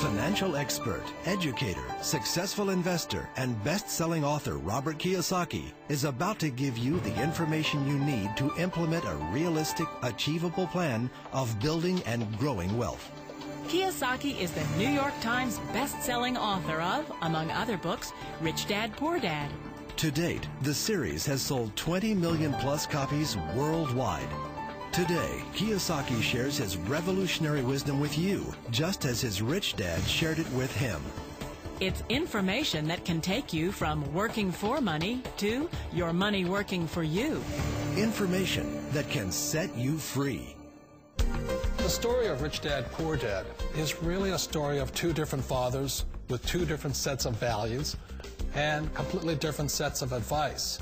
Financial expert, educator, successful investor, and best-selling author Robert Kiyosaki is about to give you the information you need to implement a realistic, achievable plan of building and growing wealth. Kiyosaki is the New York Times best-selling author of, among other books, Rich Dad, Poor Dad. To date, the series has sold 20 million plus copies worldwide. Today, Kiyosaki shares his revolutionary wisdom with you, just as his rich dad shared it with him. It's information that can take you from working for money to your money working for you. Information that can set you free. The story of Rich Dad, Poor Dad is really a story of two different fathers with two different sets of values and completely different sets of advice.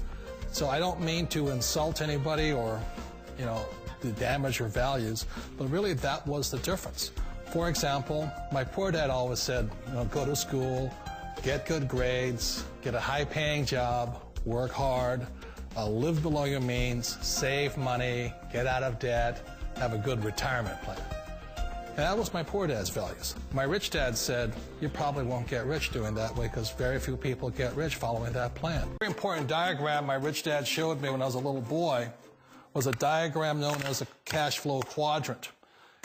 So I don't mean to insult anybody or, to damage your values, but really that was the difference. For example, my poor dad always said, go to school, get good grades, get a high-paying job, work hard, live below your means, save money, get out of debt, have a good retirement plan. And that was my poor dad's values. My rich dad said, you probably won't get rich doing that way because very few people get rich following that plan. A very important diagram my rich dad showed me when I was a little boy was a diagram known as a cash flow quadrant.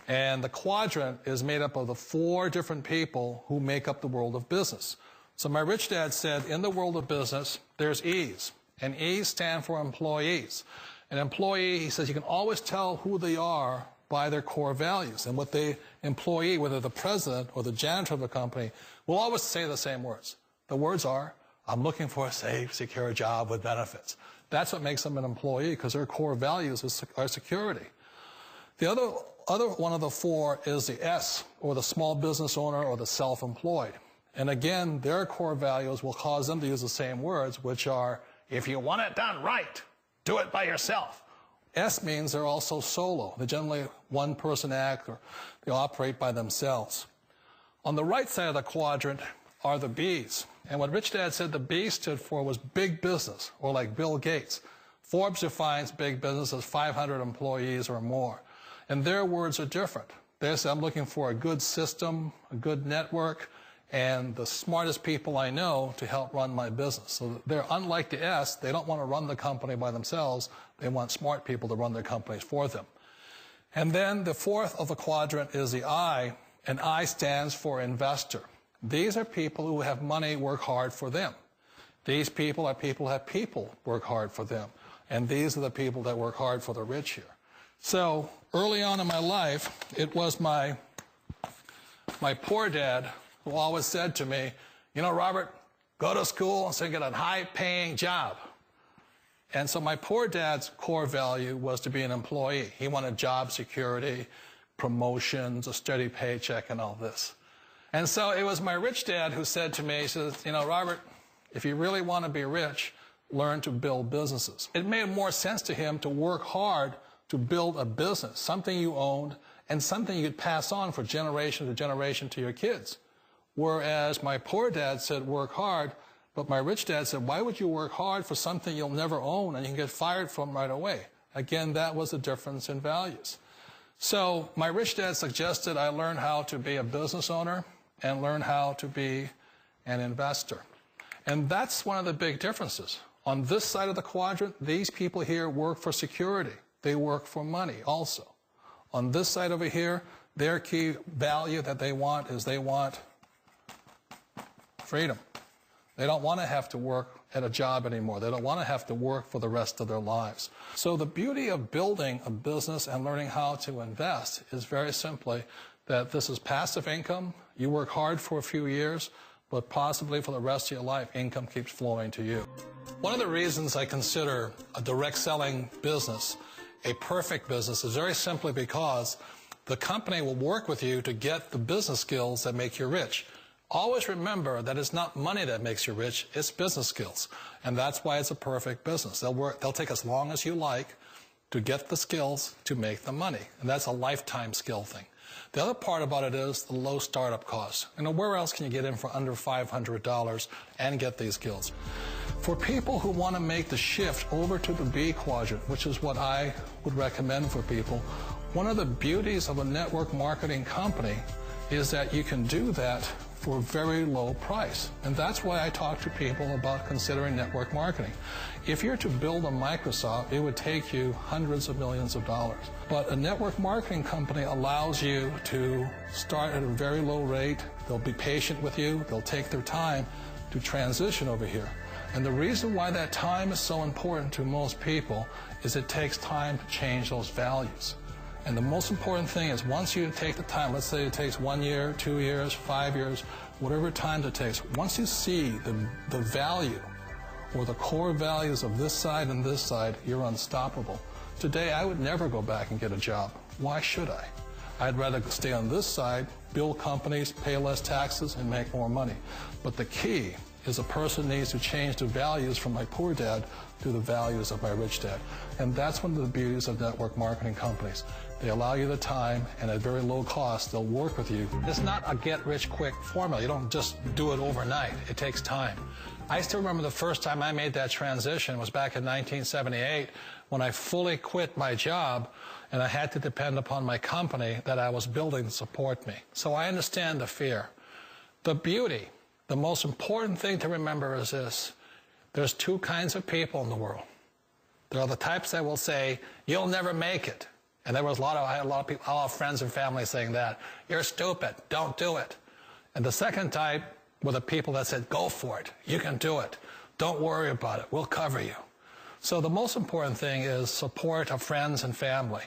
And the quadrant is made up of the four different people who make up the world of business. So my rich dad said, in the world of business, there's E's, and E's stand for employees. An employee, he says, you can always tell who they are by their core values. And what the employee, whether the president or the janitor of the company, will always say the same words. The words are, I'm looking for a safe, secure job with benefits. That's what makes them an employee, because their core values are security. The other one of the four is the S, or the small business owner or the self-employed. And again, their core values will cause them to use the same words, which are, if you want it done right, do it by yourself. S means they're also solo. They're generally one-person act, or they operate by themselves. On the right side of the quadrant are the B's. And what Rich Dad said the B stood for was big business, or like Bill Gates. Forbes defines big business as 500 employees or more. And their words are different. They say, I'm looking for a good system, a good network, and the smartest people I know to help run my business. So they're unlike the S. They don't want to run the company by themselves. They want smart people to run their companies for them. And then the fourth of the quadrant is the I, and I stands for investor. These are people who have money work hard for them. These people are people who have people work hard for them. And these are the people that work hard for the rich here. So early on in my life, it was my poor dad who always said to me, Robert, go to school and get a high-paying job. And so my poor dad's core value was to be an employee. He wanted job security, promotions, a steady paycheck, and all this. And so it was my rich dad who said to me, he says, Robert, if you really want to be rich, learn to build businesses. It made more sense to him to work hard to build a business, something you owned, and something you could pass on for generation to generation to your kids. Whereas my poor dad said work hard, but my rich dad said, why would you work hard for something you'll never own and you can get fired from right away? Again, that was the difference in values. So my rich dad suggested I learn how to be a business owner and learn how to be an investor. And that's one of the big differences. On this side of the quadrant, these people here work for security. They work for money also. On this side over here, their key value that they want is they want freedom. They don't want to have to work at a job anymore. They don't want to have to work for the rest of their lives. So the beauty of building a business and learning how to invest is very simply that this is passive income. You work hard for a few years, but possibly for the rest of your life, income keeps flowing to you. One of the reasons I consider a direct selling business a perfect business is very simply because the company will work with you to get the business skills that make you rich. Always remember that it's not money that makes you rich, it's business skills. And that's why it's a perfect business. They'll take as long as you like to get the skills to make the money. And that's a lifetime skill thing. The other part about it is the low startup cost. Where else can you get in for under $500 and get these skills? For people who want to make the shift over to the B quadrant, which is what I would recommend for people, one of the beauties of a network marketing company is that you can do that for a very low price. And that's why I talk to people about considering network marketing. If you're to build a Microsoft, it would take you hundreds of millions of dollars. But a network marketing company allows you to start at a very low rate. They'll be patient with you. They'll take their time to transition over here. And the reason why that time is so important to most people is it takes time to change those values. And the most important thing is once you take the time, let's say it takes 1 year, 2 years, 5 years, whatever time it takes, once you see the value or the core values of this side and this side, you're unstoppable. Today, I would never go back and get a job. Why should I? I'd rather stay on this side, build companies, pay less taxes, and make more money. But the key is a person needs to change the values from my poor dad to the values of my rich dad. And that's one of the beauties of network marketing companies. They allow you the time, and at very low cost, they'll work with you. It's not a get-rich-quick formula. You don't just do it overnight. It takes time. I still remember the first time I made that transition was back in 1978 when I fully quit my job and I had to depend upon my company that I was building to support me. So I understand the fear. The beauty, the most important thing to remember is this. There's two kinds of people in the world. There are the types that will say, you'll never make it. And I had a lot of people, a lot of friends and family saying that. You're stupid. Don't do it. And the second type were the people that said, go for it. You can do it. Don't worry about it. We'll cover you. So the most important thing is support of friends and family.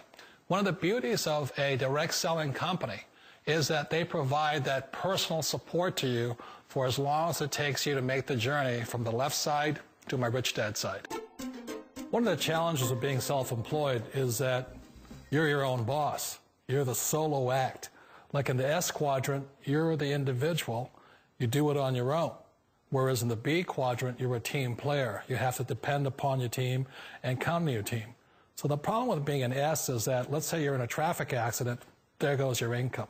One of the beauties of a direct selling company is that they provide that personal support to you for as long as it takes you to make the journey from the left side to my rich dad side. One of the challenges of being self-employed is that you're your own boss. You're the solo act. Like in the S quadrant, you're the individual. You do it on your own. Whereas in the B quadrant, you're a team player. You have to depend upon your team and count on your team. So the problem with being an S is that, let's say you're in a traffic accident, there goes your income.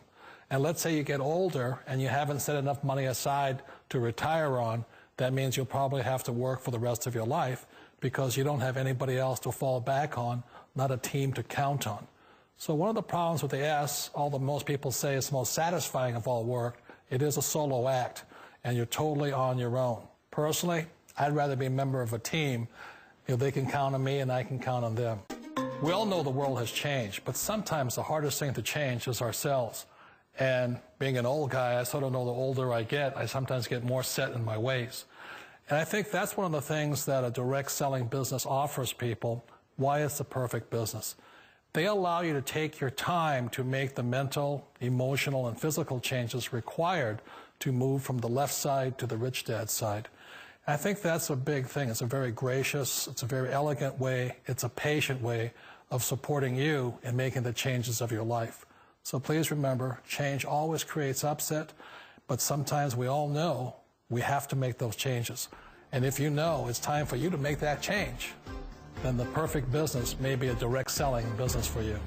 And let's say you get older and you haven't set enough money aside to retire on, that means you'll probably have to work for the rest of your life because you don't have anybody else to fall back on, not a team to count on. So one of the problems with the S, although most people say it's the most satisfying of all work, it is a solo act, and you're totally on your own. Personally, I'd rather be a member of a team. You know, they can count on me and I can count on them. We all know the world has changed, but sometimes the hardest thing to change is ourselves. And being an old guy, I sort of know the older I get, I sometimes get more set in my ways. And I think that's one of the things that a direct selling business offers people, why it's the perfect business. They allow you to take your time to make the mental, emotional, and physical changes required to move from the left side to the rich dad side. I think that's a big thing. It's a very gracious, it's a very elegant way, it's a patient way of supporting you in making the changes of your life. So please remember, change always creates upset, but sometimes we all know we have to make those changes. And if you know it's time for you to make that change, then the perfect business may be a direct selling business for you.